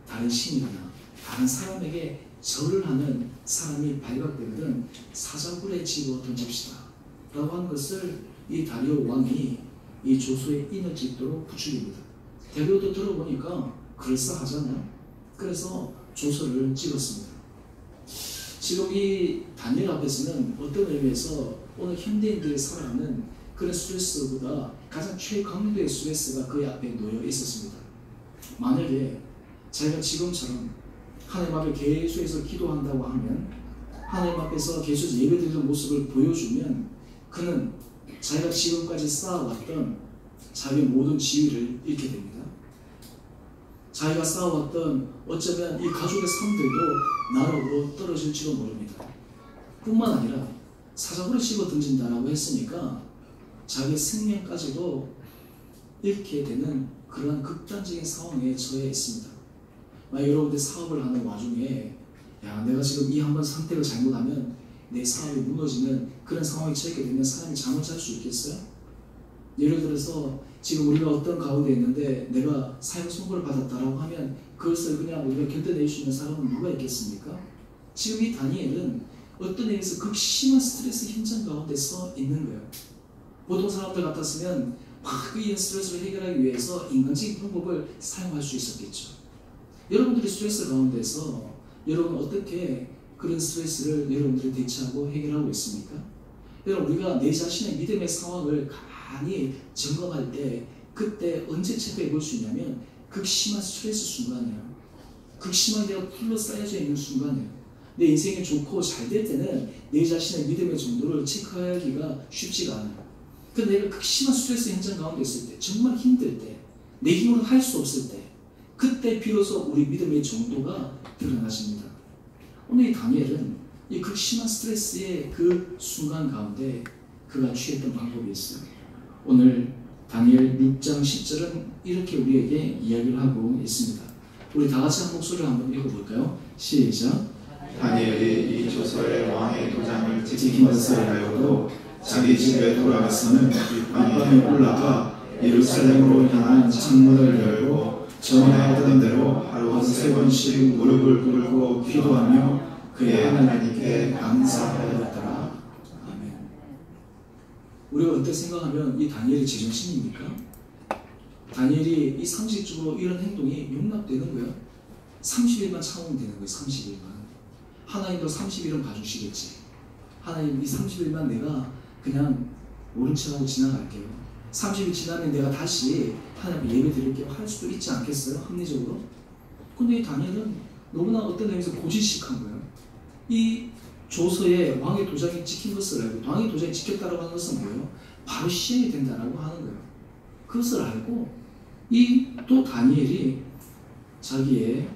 다른 신이나 다른 사람에게 절을 하는 사람이 발각되거든 사자굴에 집어 던집시다 라고 한 것을 이 다리오 왕이 이 조소의 인을 짓도록 부추깁니다. 대로도 들어보니까 그럴싸하잖아요. 그래서 조서를 찍었습니다. 지금 이 다니엘 앞에서는 어떤 의미에서 오늘 현대인들이 살아가는 그런 스트레스보다 가장 최강도의 스트레스가 그의 앞에 놓여 있었습니다. 만약에 자기가 지금처럼 하나님 앞에 계속해서 기도한다고 하면, 하나님 앞에서 계속 예배드리는 모습을 보여주면 그는 자기가 지금까지 쌓아왔던 자기의 모든 지위를 잃게 됩니다. 자기가 쌓아왔던 어쩌면 이 가족의 삶들도 나락으로 떨어질지도 모릅니다. 뿐만 아니라 사자굴에 집어 던진다라고 했으니까 자기의 생명까지도 잃게 되는 그러한 극단적인 상황에 처해 있습니다. 여러분들 사업을 하는 와중에 내가 지금 이 한번 선택을 잘못하면 내 사업이 무너지는 그런 상황에 처하게 되면 사람이 잠을 잘 수 있겠어요? 예를 들어서 지금 우리가 어떤 가운데 있는데 내가 사형 선고를 받았다라고 하면 그것을 그냥 우리가 견뎌낼 수 있는 사람은 누가 있겠습니까? 지금 이 다니엘은 어떤 의미에서 극심한 스트레스 현장 가운데 서 있는 거예요. 보통 사람들 같았으면 막 이 스트레스를 해결하기 위해서 인간적인 방법을 사용할 수 있었겠죠. 여러분들이 스트레스 가운데서 여러분 어떻게 그런 스트레스를 여러분들이 대처하고 해결하고 있습니까? 여러분 우리가 내 자신의 믿음의 상황을 가만히 점검할 때 그때 언제 체크해 볼 수 있냐면 극심한 스트레스 순간이에요. 극심하게 내가 둘러싸여져 있는 순간이에요. 내 인생이 좋고 잘 될 때는 내 자신의 믿음의 정도를 체크하기가 쉽지가 않아요. 근데 내가 극심한 스트레스 현장 가운데 있을 때, 정말 힘들 때, 내 힘으로 할 수 없을 때, 그때 비로소 우리 믿음의 정도가 드러나십니다. 오늘 이 다니엘은 이 극심한 스트레스의 그 순간 가운데 그가 취했던 방법이 있어요. 오늘 다니엘 6장 10절은 이렇게 우리에게 이야기를 하고 있습니다. 우리 다 같이 한 목소리를 한번 읽어볼까요? 시작. 다니엘이 이 조서의 왕의 도장을 지킨 것을 알고도 자기 집에 돌아가서는 윗방에 올라가 예루살렘으로 향한 창문을 열고 전에 하던 대로 하루 3번씩 무릎을 꿇고 기도하며 그의 하나님께 감사하였더라. 아멘. 우리가 어떻게 생각하면 이 다니엘이 제정신입니까? 다니엘이 이 상식적으로 이런 행동이 용납되는 거예요. 30일만 참으면 되는 거예요. 30일만. 하나님도 30일은 봐주시겠지. 하나님 이 30일만 내가 그냥 모른 척하고 지나갈게요. 30일 지나면 내가 다시 하나님 예배 드릴게요 할 수도 있지 않겠어요? 합리적으로. 근데 이 다니엘은 너무나 어떤 의미에서 고지식한 거예요. 이 조서에 왕의 도장이 찍힌 것을 알고, 왕의 도장이 찍혔다고 하는 것은 뭐예요? 바로 시행이 된다라고 하는 거예요. 그것을 알고 이 또 다니엘이 자기의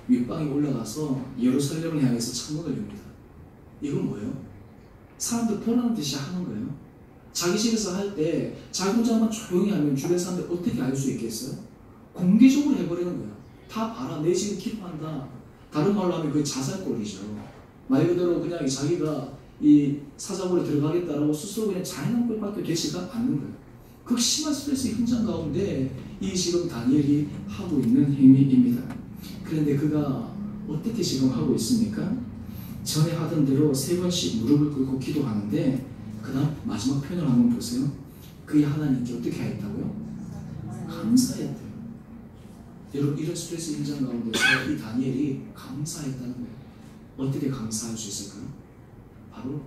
윗방에 올라가서 예루살렘을 향해서 창문을 엽니다. 이건 뭐예요? 사람들 보라는 듯이 하는 거예요. 자기 집에서 할 때 자기 혼자만 조용히 하면 주변 사람들 어떻게 알 수 있겠어요? 공개적으로 해버리는 거예요. 다 봐라, 내 지금 기도한다. 다른 말로 하면 그게 자살골이죠. 말 그대로 그냥 자기가 이 사자굴에 들어가겠다라고 스스로 그냥 자연한꼴밖에 되지가 않는 거예요. 극심한 스트레스 현장 가운데 이 지금 다니엘이 하고 있는 행위입니다. 그런데 그가 어떻게 지금 하고 있습니까? 전에 하던 대로 3번씩 무릎을 꿇고 기도하는데 그 다음 마지막 표현을 한번 보세요. 그의 하나님께 어떻게 하였다고요? 감사했대요. 여러분 이런 스트레스 현장 가운데서 이 다니엘이 감사했다는 거예요. 어떻게 감사할 수 있을까요? 바로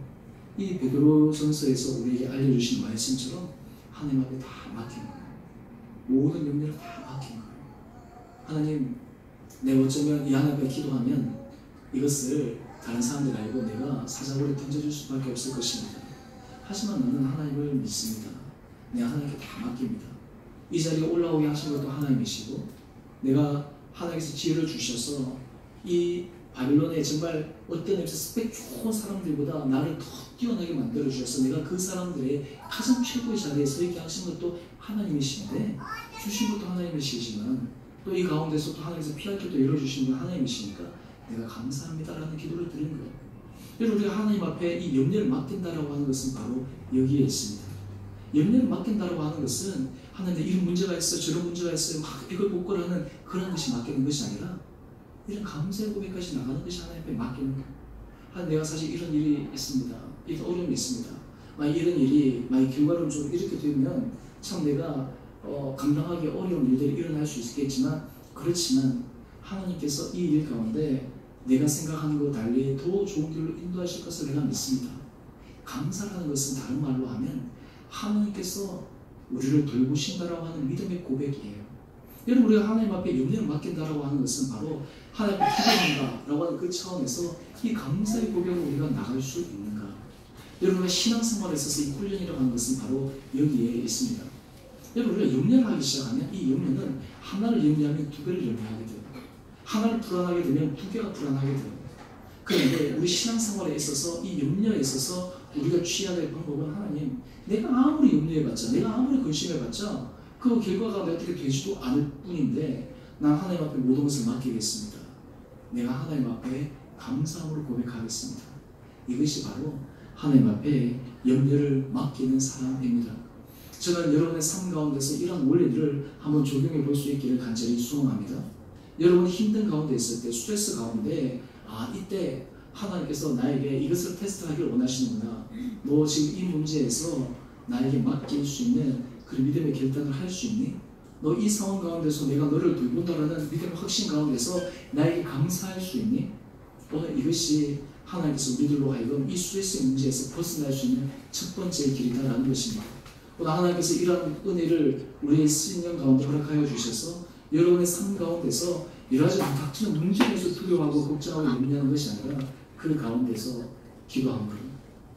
이 베드로전서에서 우리에게 알려주신 말씀처럼 하나님 앞에 다 맡긴 거예요. 모든 염려를 다 맡긴 거예요. 하나님, 내가 어쩌면 이 하나님 앞에 기도하면 이것을 다른 사람들 알고 내가 사자굴에 던져줄 수밖에 없을 것입니다. 하지만 나는 하나님을 믿습니다. 내가 하나님께 다 맡깁니다. 이 자리에 올라오게 하신 것도 하나님이시고, 내가 하나님께서 지혜를 주셔서 이 바빌론에 정말 어떤 의미에서 스펙 좋은 사람들보다 나를 더 뛰어나게 만들어 주셔서 내가 그 사람들의 가장 최고의 자리에 서 있게 하신 것도 하나님이신데, 주신 것도 하나님이시지만 또 이 가운데서 또 하나님께서 피할 길도 열어주신 건 하나님이시니까 내가 감사합니다라는 기도를 드린 거예요. 여러분 우리가 하나님 앞에 이 염려를 맡긴다라고 하는 것은 바로 여기에 있습니다. 염려를 맡긴다라고 하는 것은 하나님 이런 문제가 있어 저런 문제가 있어요 막 이걸 못 거라는 그런 것이 맡기는 것이 아니라 이런 감사의 고백까지 나가는 것이 하나님 앞에 맡기는 거예요. 내가 사실 이런 일이 있습니다. 이런 어려움이 있습니다. 만약 이런 일이 만약 결과론적으로 이렇게 되면 참 내가 감당하기 어려운 일들이 일어날 수 있겠지만, 그렇지만 하나님께서 이 일 가운데 내가 생각하는 것 달리 더 좋은 길로 인도하실 것을 내가 믿습니다. 감사라는 것은 다른 말로 하면 하나님께서 우리를 돌보신다라고 하는 믿음의 고백이에요. 여러분, 우리가 하나님 앞에 염려를 맡긴다라고 하는 것은 바로 하나님 앞에 기도한다라고 하는 그 차원에서 이 감사의 고백으로 우리가 나갈 수 있는가? 여러분, 우리가 신앙생활에 있어서 이 훈련이라고 하는 것은 바로 여기에 있습니다. 여러분, 우리가 염려를 하기 시작하면 이 염려는 하나를 염려하면 두 개를 염려하게 돼요. 하나를 불안하게 되면 두 개가 불안하게 돼요. 그런데 우리 신앙생활에 있어서 이 염려에 있어서 우리가 취해야 될 방법은, 하나님, 내가 아무리 염려해봤자, 내가 아무리 근심해봤자 그 결과가 어떻게 되지도 않을 뿐인데 난 하나님 앞에 모든 것을 맡기겠습니다. 내가 하나님 앞에 감사함으로 고백하겠습니다. 이것이 바로 하나님 앞에 염려를 맡기는 사람입니다. 저는 여러분의 삶 가운데서 이러한 원리들을 한번 적용해 볼 수 있기를 간절히 소원합니다. 여러분이 힘든 가운데 있을 때, 스트레스 가운데, 이때 하나님께서 나에게 이것을 테스트하기를 원하시는구나. 너 지금 이 문제에서 나에게 맡길 수 있는 그 믿음의 결단을 할 수 있니? 너 이 상황 가운데서 내가 너를 돌본다라는 믿음의 확신 가운데서 나에게 감사할 수 있니? 오늘 이것이 하나님께서 우리들로 하여금 이 스트레스 문제에서 벗어날 수 있는 첫 번째 길이다라는 것입니다. 오늘 하나님께서 이러한 은혜를 우리의 신령 가운데 허락하여 주셔서 여러분의 삶 가운데서 이러하지 닥치는 문제에서 두려워하고 걱정하고 염려하는 것이 아니라 그 가운데서 기도함으로,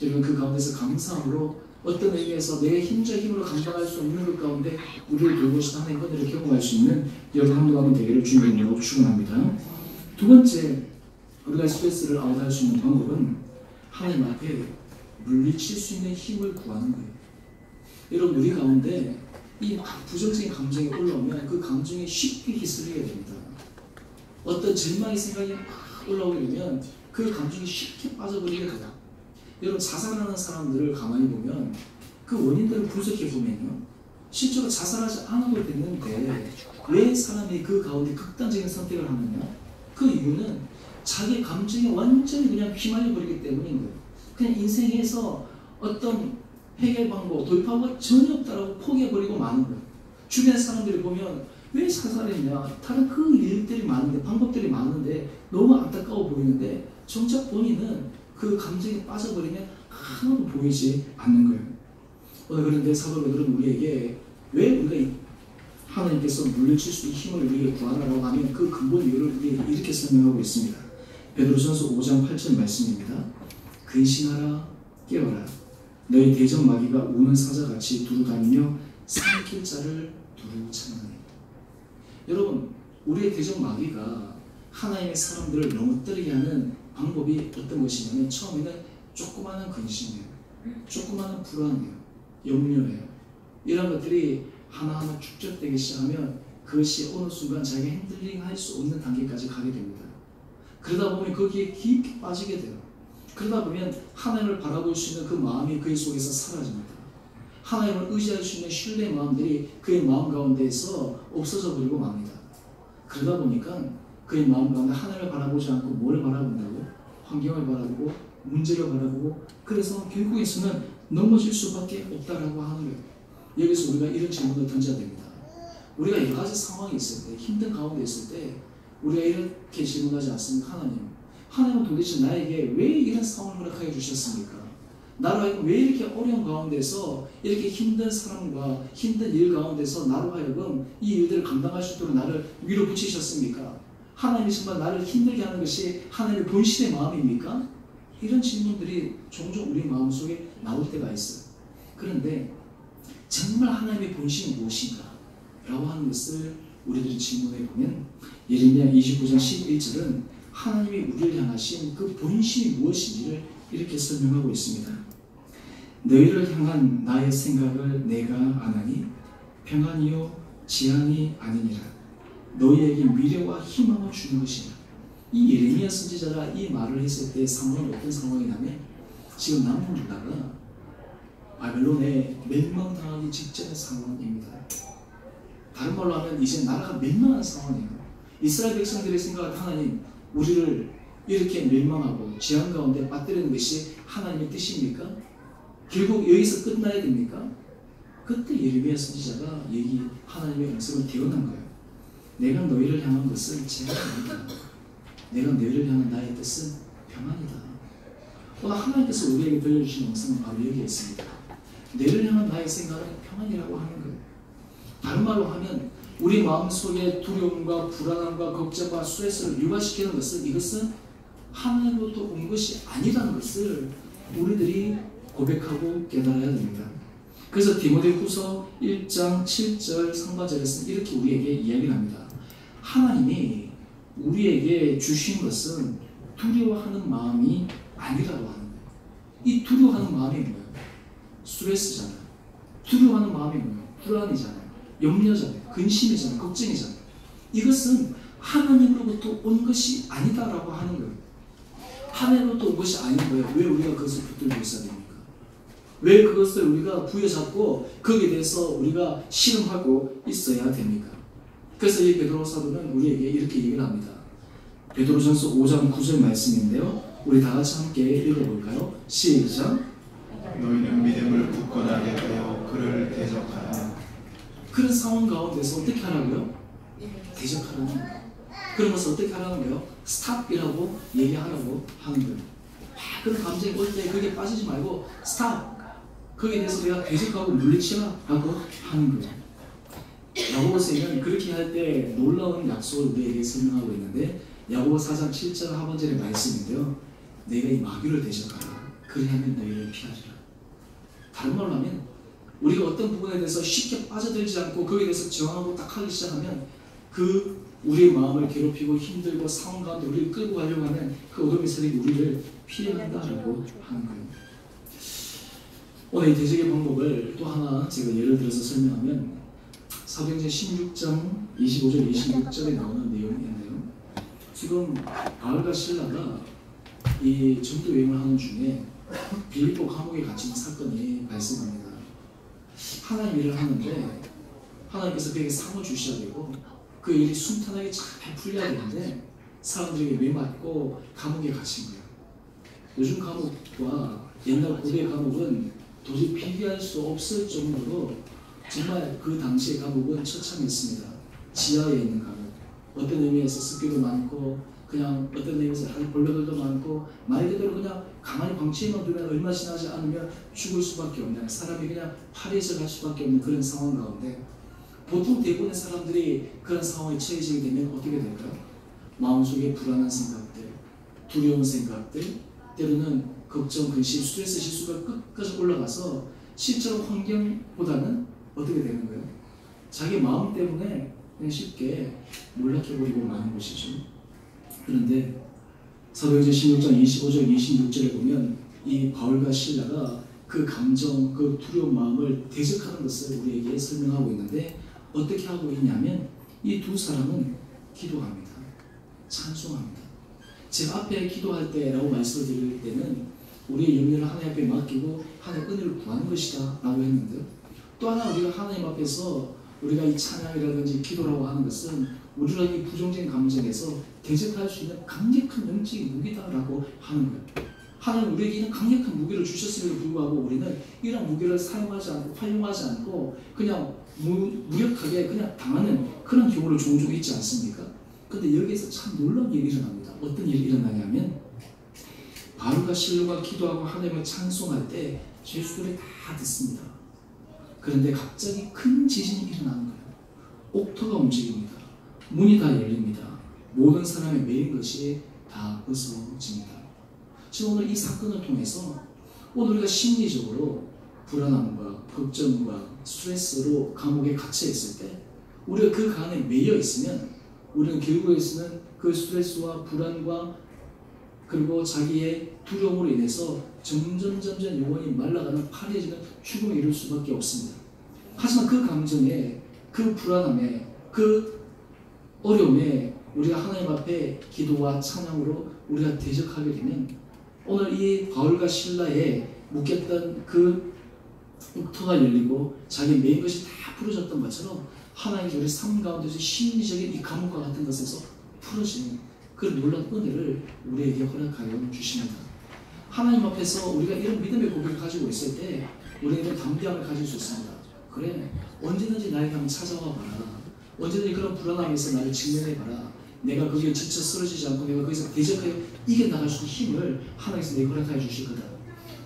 여러분 그 가운데서 감사함으로 어떤 의미에서 내 힘과 힘으로 감당할 수 없는 것 가운데 우리를 돌보시는 하나님의 은혜를 경험할 수 있는 여러분 한 분 한 분 되기를 주님의 이름으로 축원합니다. 두 번째, 우리가 스트레스를 아웃할 수 있는 방법은 하나님 앞에 물리칠 수 있는 힘을 구하는 거예요. 여러분, 우리 가운데 이 부정적인 감정이 올라오면 그 감정이 쉽게 휩쓸리게 됩니다. 어떤 절망의 생각이 올라오게 되면 그 감정이 쉽게 빠져버리게 돼요. 여러분, 자살하는 사람들을 가만히 보면 그 원인들을 분석해 보면요, 실제로 자살하지 않아도 됐는데 왜 사람이 그 가운데 극단적인 선택을 하느냐? 그 이유는 자기 감정에 완전히 그냥 휘말려 버리기 때문인 거예요. 그냥 인생에서 어떤 해결 방법, 돌파구가 전혀 없다라고 포기해버리고 마는 거예요. 주변 사람들이 보면 왜 자살했냐? 다른 그 일들이 많은데, 방법들이 많은데 너무 안타까워 보이는데 정작 본인은 그 감정에 빠져버리면 하나도 보이지 않는 거예요. 오늘 그런데 사도 베드로는 우리에게 왜 우리가 하나님께서 물리칠 수 있는 힘을 우리에게 구하라고 하면 그 근본 이유를 우리에게 이렇게 설명하고 있습니다. 베드로전서 5장 8절 말씀입니다. 근신하라, 깨어라. 너희 대적 마귀가 우는 사자같이 두루다니며 삼킬 자를 두루 찾나니. 여러분, 우리의 대적 마귀가 하나님의 사람들을 넘어뜨리게 하는 방법이 어떤 것이냐면, 처음에는 조그마한 근심이에요. 조그마한 불안이에요. 염려예요. 이런 것들이 하나하나 축적되기 시작하면 그것이 어느 순간 자기가 핸들링할 수 없는 단계까지 가게 됩니다. 그러다 보면 거기에 깊이 빠지게 돼요. 그러다 보면 하나님을 바라볼 수 있는 그 마음이 그의 속에서 사라집니다. 하나님을 의지할 수 있는 신뢰의 마음들이 그의 마음 가운데에서 없어져 버리고 맙니다. 그러다 보니까 그의 마음 가운데 하나님을 바라보지 않고 뭘 바라본다고? 환경을 바라보고 문제를 바라보고, 그래서 결국에서는 넘어질 수밖에 없다라고 하는 거예요. 여기서 우리가 이런 질문을 던져야 됩니다. 우리가 여러 가지 상황이 있을 때, 힘든 가운데 있을 때 우리가 이렇게 질문하지 않습니까? 하나님은 도대체 나에게 왜 이런 상황을 허락하여 주셨습니까? 나로 하여금 왜 이렇게 어려운 가운데서, 이렇게 힘든 사람과 힘든 일 가운데서 나로 하여금 이 일들을 감당할 수 있도록 나를 밀어붙이셨습니까? 하나님이 정말 나를 힘들게 하는 것이 하나님의 본신의 마음입니까? 이런 질문들이 종종 우리 마음속에 나올 때가 있어요. 그런데 정말 하나님의 본심이 무엇인가? 라고 하는 것을 우리들이 질문해 보면, 예레미야 29장 11절은 하나님이 우리를 향하신 그 본심이 무엇인지를 이렇게 설명하고 있습니다. 너희를 향한 나의 생각을 내가 아나니 평안이요 지향이 아니니라. 너희에게 미래와 희망을 주는 것이라. 이 예레미야 선지자가 이 말을 했을 때 상황은 어떤 상황이냐면, 지금 남은 유다가 바벨론에 멸망당하기 직전의 상황입니다. 다른 말로 하면 이제 나라가 멸망한 상황이에요. 이스라엘 백성들의 생각은 하나님 우리를 이렇게 멸망하고 재앙 가운데 빠뜨리는 것이 하나님의 뜻입니까? 결국 여기서 끝나야 됩니까? 그때 예레미야 선지자가 하나님의 음성을 대언한 거예요. 내가 너희를 향한 것은 재앙이다. 내가 너희를 향한 나의 뜻은 평안이다. 오늘 하나님께서 우리에게 들려주신 음성은 바로 여기에 있습니다. 너희를 향한 나의 생각은 평안이라고 하는 거예요. 다른 말로 하면 우리 마음속에 두려움과 불안함과 걱정과 스트레스를 유발시키는 것은 이것은 하나님으로부터 온 것이 아니라는 것을 우리들이 고백하고 깨달아야 됩니다. 그래서 디모데후서 1장 7절 상반절에서는 이렇게 우리에게 이야기를 합니다. 하나님이 우리에게 주신 것은 두려워하는 마음이 아니라고 하는 거예요. 이 두려워하는 마음이 뭐예요? 스트레스잖아요. 두려워하는 마음이 뭐예요? 불안이잖아요. 염려잖아요. 근심이잖아요. 걱정이잖아요. 이것은 하나님으로부터 온 것이 아니다라고 하는 거예요. 하나님으로부터 온 것이 아닌 거예요. 왜 우리가 그것을 붙들고 있어야 됩니까? 왜 그것을 우리가 부여잡고 거기에 대해서 우리가 실험하고 있어야 됩니까? 그래서 이 베드로 사도는 우리에게 이렇게 얘기를 합니다. 베드로전서 5장 9절 말씀인데요. 우리 다 같이 함께 읽어볼까요? 시작. 너희는 믿음을 굳건하게 하여 그를 대적하라. 그런 상황 가운데서 어떻게 하라고요? 대적하라는 거예요. 그런 것을 어떻게 하라는 거예요? 스탑이라고 얘기하라고 하는 거예요. 그런 감정이 올 때 그게 빠지지 말고 스탑! 거기에 대해서 내가 대적하고 물리치라 라고 하는 거예요. 야고보서에는 그렇게 할 때 놀라운 약속을 우리에게 설명하고 있는데 야고보 4장 7절 하반절의 말씀인데요. 내가 이 마귀를 대적하라. 그리하면 너희를 피하리라. 다른 말로 하면 우리가 어떤 부분에 대해서 쉽게 빠져들지 않고 거기에 대해서 저항하고 딱 하기 시작하면 그 우리의 마음을 괴롭히고 힘들고 상황 가운데 우리를 끌고 가려고 하는 그 어둠의 세력이 우리를 피해간다라고 하는 거예요. 오늘 이 대적의 방법을 또 하나 제가 예를 들어서 설명하면 사도행전 16장 25절 26절에 나오는 내용인데요. 지금 바울과 실라가 이 전도 여행을 하는 중에 빌립보 감옥에 갇힌 사건이 발생합니다. 하나님 일을 하는데 하나님께서 그에게 상을 주셔야 되고 그 일이 순탄하게 잘 풀려야 되는데 사람들에게 매맞고 감옥에 갇힌 거예요. 요즘 감옥과 옛날 고대 감옥은 도저히 비교할 수 없을 정도로 정말 그 당시의 감옥은 처참했습니다. 지하에 있는 감옥. 어떤 의미에서 습기도 많고 그냥 어떤 의미에서 아주 벌레들도 많고 말 그대로 그냥 가만히 방치해만 두면 얼마 지나지 않으면 죽을 수밖에 없는 사람이 그냥 파리에서 갈 수밖에 없는 그런 상황 가운데 보통 대부분의 사람들이 그런 상황에 처해지게 되면 어떻게 될까요? 마음속에 불안한 생각들, 두려운 생각들, 때로는 걱정, 근심, 스트레스 지수가 끝까지 올라가서 실제로 환경보다는 어떻게 되는 거예요? 자기 마음 때문에 그냥 쉽게 몰락해버리고 마는 것이죠. 그런데 사도행전 16장 25절 26절에 보면 이 바울과 실라가 그 감정, 그 두려운 마음을 대적하는 것을 우리에게 설명하고 있는데 어떻게 하고 있냐면 이 두 사람은 기도합니다. 찬송합니다. 제가 앞에 기도할 때라고 말씀을 드릴 때는 우리의 염려를 하나님 앞에 맡기고 하나님의 은혜를 구하는 것이다 라고 했는데요. 또 하나 우리가 하나님 앞에서 우리가 이 찬양이라든지 기도라고 하는 것은 우리가 이 부정적인 감정에서 대적할 수 있는 강력한 영적인 무기다라고 하는 거예요. 하나님 우리에게 있는 강력한 무기를 주셨음에도 불구하고 우리는 이런 무기를 사용하지 않고 활용하지 않고 그냥 무력하게 그냥 당하는 그런 경우를 종종 있지 않습니까? 그런데 여기에서 참 놀라운 일이 일어납니다. 어떤 일이 일어나냐면 바울과 실로가 기도하고 하나님을 찬송할 때 죄수들이 다 듣습니다. 그런데 갑자기 큰 지진이 일어나는 거예요. 옥토가 움직입니다. 문이 다 열립니다. 모든 사람의 매인 것이 다 벗어집니다. 지금 오늘 이 사건을 통해서 오늘 우리가 심리적으로 불안함과 걱정과 스트레스로 감옥에 갇혀 있을 때 우리가 그 안에 매여 있으면 우리는 결국에서는 그 스트레스와 불안과 그리고 자기의 두려움으로 인해서 점점 영혼이 말라가는 파래지는 죽음에 이를 수밖에 없습니다. 하지만 그 감정에 그 불안함에 그 어려움에 우리가 하나님 앞에 기도와 찬양으로 우리가 대적하게 되면 오늘 이 바울과 실라에 묶였던 그 옥토가 열리고 자기 매인 것이 다 부러졌던 것처럼 하나님이 우리 삶 가운데서 심리적인 이 감옥과 같은 것에서 풀어지는 그런 놀라운 은혜를 우리에게 허락하여 주십니다. 하나님 앞에서 우리가 이런 믿음의 고백을 가지고 있을 때 우리는 이런 담대함을 가질 수 있습니다. 그래, 언제든지 나에게 한번 찾아와 봐라. 언제든지 그런 불안함에서 나를 직면해 봐라. 내가 거기에 지쳐 쓰러지지 않고 내가 거기서 대적하여 이겨나갈 수 있는 힘을 하나님께서 내게 허락하여 주실 거다.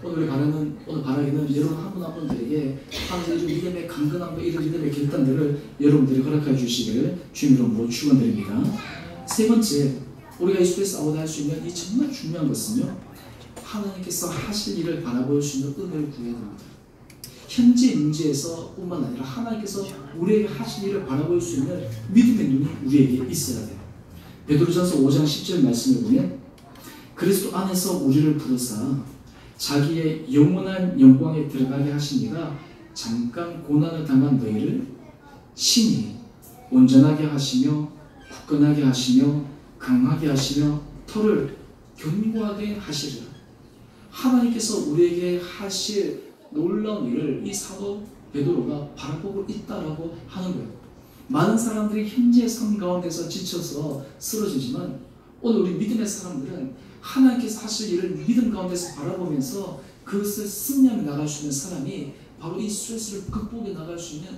오늘 바라기는 여러분 한 분 한 분들에게 하나님의 이런 믿음의 강건함과 이런 믿음의 결단들을 여러분들이 허락하여 주시기를 주님으로 모두 축원드립니다. 세 번째, 우리가 이 속에서 아웃할 수 있는 이 정말 중요한 것은요, 하나님께서 하실 일을 바라볼 수 있는 은혜를 구해야 됩니다. 현재 문제에서 뿐만 아니라 하나님께서 우리에게 하실 일을 바라볼 수 있는 믿음의 눈이 우리에게 있어야 돼요. 베드로전서 5장 10절 말씀을 보면 그리스도 안에서 우리를 부르사 자기의 영원한 영광에 들어가게 하시니가 잠깐 고난을 당한 너희를 신이 온전하게 하시며 굳건하게 하시며 강하게 하시며 터를 견고하게 하시리라. 하나님께서 우리에게 하실 놀라운 일을 이 사도 베드로가 바라보고 있다라고 하는 거예요. 많은 사람들이 현재 삶 가운데서 지쳐서 쓰러지지만 오늘 우리 믿음의 사람들은 하나님께서 하실 일을 믿음 가운데서 바라보면서 그것을 승리하며 나갈 수 있는 사람이 바로 이 스트레스를 극복해 나갈 수 있는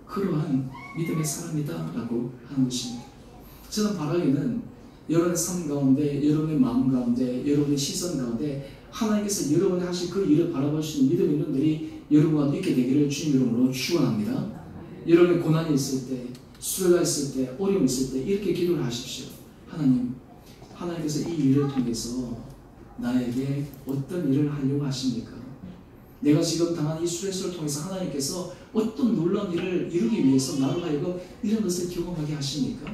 그러한 믿음의 사람이다라고 하는 것입니다. 저는 바라기는 여러분의 삶 가운데, 여러분의 마음 가운데, 여러분의 시선 가운데 하나님께서 여러분이 하실 그 일을 바라볼 수 있는 믿음의 눈들이 여러분과 있게 되기를 주님 이름으로 축원합니다. 여러분의 고난이 있을 때, 수요가 있을 때, 어려움이 있을 때 이렇게 기도를 하십시오. 하나님께서 이 일을 통해서 나에게 어떤 일을 하려고 하십니까? 내가 지금 당한 이 스트레스를 통해서 하나님께서 어떤 놀라운 일을 이루기 위해서 나로 하여금 이런 것을 경험하게 하십니까?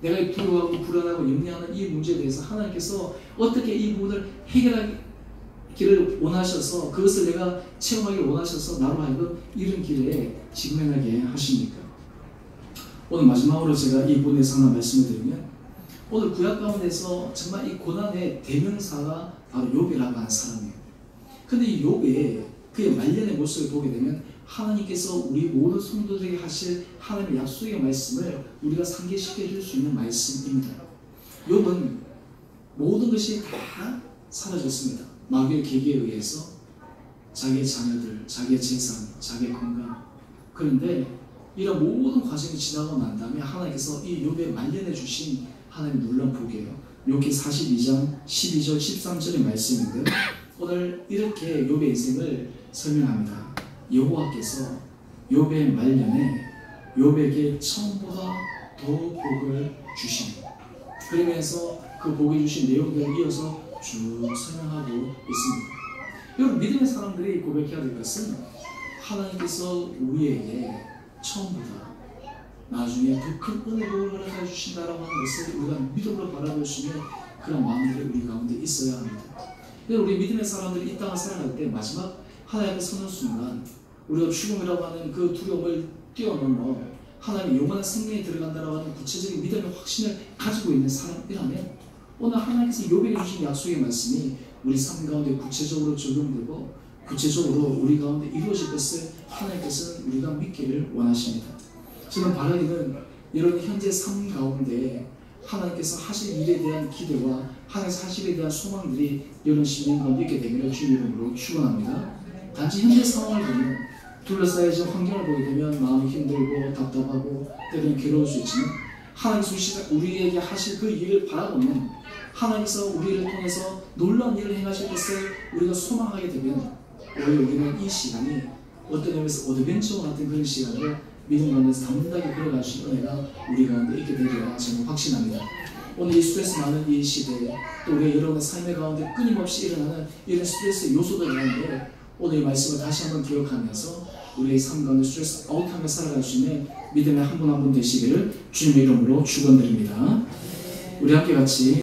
내가 두려워하고 불안하고 염려하는 이 문제에 대해서 하나님께서 어떻게 이 부분을 해결하기를 원하셔서 그것을 내가 체험하기를 원하셔서 나로 하여금 이런 길에 직면하게 하십니까? 오늘 마지막으로 제가 이 부분에서 하나 말씀을 드리면 오늘 구약 가운데서 정말 이 고난의 대명사가 바로 욥이라고 하는 사람이에요. 근데 이 욥의 그의 말년의 모습을 보게 되면 하나님께서 우리 모든 성도들에게 하실 하나님의 약속의 말씀을 우리가 상기시켜 줄 수 있는 말씀입니다. 욥은 모든 것이 다 사라졌습니다. 마귀의 계기에 의해서 자기의 자녀들, 자기의 재산, 자기의 건강. 그런데 이런 모든 과정이 지나고 난 다음에 하나님께서 이 욥의 말년에 주신 하나님의 놀라운 복이에요. 욥기 42장 12절 13절의 말씀인데요. 오늘 이렇게 욥의 인생을 설명합니다. 여호와께서 욥의 말년에 욥에게 처음보다 더 복을 주시니 그러면서 그 복이 주신 내용들을 이어서 쭉 설명하고 있습니다. 여러분 믿음의 사람들이 고백해야 될 것은 하나님께서 우리에게 처음보다 나중에 더 큰 은혜를 허락해 주신다라고 하는 것을 우리가 믿음으로 바라볼 수 있는 그런 마음들이 우리 가운데 있어야 합니다. 우리 믿음의 사람들이 이 땅을 살아갈 때 마지막 하나님의 서는 순간 우리가 죽음이라고 하는 그 두려움을 뛰어넘어 하나님의 영원한 생명에 들어간다라고 하는 구체적인 믿음의 확신을 가지고 있는 사람이라면 오늘 하나님께서 욥에게 주신 약속의 말씀이 우리 삶 가운데 구체적으로 적용되고 구체적으로 우리 가운데 이루어질 것을 하나님께서는 우리가 믿기를 원하십니다. 저는 바라기는 이런 현재 삶 가운데 하나님께서 하실 일에 대한 기대와 하나님께서 하실 일에 대한 소망들이 이런 심령 가운데 있게 되기를 주님 이름으로 축원합니다. 단지 현재 상황을 보면 둘러싸여진 환경을 보게 되면 마음이 힘들고 답답하고 때로는 괴로울 수 있지만 하나님께서 우리에게 하실 그 일을 바라보면 하나님께서 우리를 통해서 놀라운 일을 행하실 것을 우리가 소망하게 되면 오히려 우리는 이 시간이 어떤 의미에서 어드벤처 같은 그런 시간으로 믿음 가운데서 담대하게 걸어갈 수 있는 은혜가 우리 가운데 있게 되리라 저는 확신합니다. 오늘 이 스트레스 많은 이 시대에 또 우리가 여러분의 삶의 가운데 끊임없이 일어나는 이런 스트레스 요소들 가운데 오늘 이 말씀을 다시 한번 기억하면서 우리의 삶 가운데 스트레스 아웃하며 살아갈 수 있는 믿음의 한 분 한 분 되시기를 주님의 이름으로 축원드립니다. 우리 함께 같이